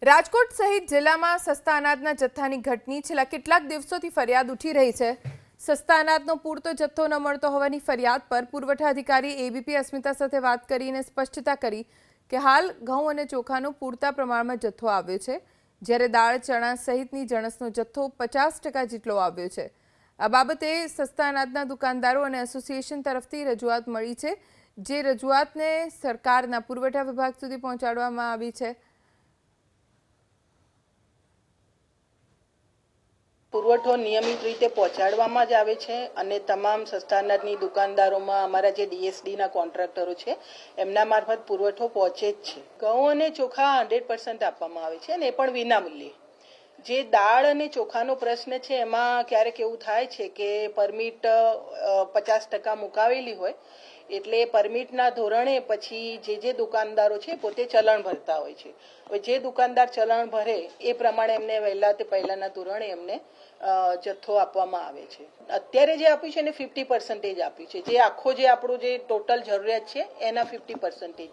રાજકોટ સહિત જિલ્લામાં સસ્તા અનાજના જથ્થાની ઘટની છેલ્લા કેટલાક દિવસોથી ફરિયાદ ઉઠી રહી છે। સસ્તા અનાજનો પૂરતો જથ્થો ન મળતો હોવાની ફરિયાદ પર પુરવઠા અધિકારી એબીપી અસ્મિતા સાથે વાત કરીને સ્પષ્ટતા કરી કે હાલ ઘઉં અને ચોખાનો પૂરતા પ્રમાણમાં જથ્થો આવ્યો છે, જ્યારે દાળ, ચણા સહિતની જણસનો જથ્થો 50% જેટલો આવ્યો છે। આ બાબતે સસ્તા અનાજના દુકાનદારો અને એસોસિએશન તરફથી રજૂઆત મળી છે, જે રજૂઆતને સરકારના પુરવઠા વિભાગ સુધી પહોંચાડવામાં આવી છે। પુરવઠો નિયમિત રીતે પહોંચાડવામાં જ આવે છે અને તમામ સસ્તા અનાજની દુકાનદારોમાં અમારા જે ડીએસડીના કોન્ટ્રાક્ટરો છે એમના મારફત પુરવઠો પહોંચે જ છે। ઘઉં અને ચોખા 100% આપવામાં આવે છે અને એ પણ વિનામૂલ્યે। જે દાળ અને ચોખાનો પ્રશ્ન છે એમાં ક્યારેક એવું થાય છે કે પરમિટ 50% મુકાવેલી હોય એટલે પરમિટના ધોરણે પછી જે દુકાનદારો છે પોતે ચલણ ભરતા હોય છે। હવે જે દુકાનદાર ચલણ ભરે એ પ્રમાણે એમને પહેલાના ધોરણે એમને જથ્થો આપવામાં આવે છે। અત્યારે જે આપ્યું છે એને 50% આપ્યું છે, જે આખો જે આપણું જે ટોટલ જરૂરિયાત છે એના 50%।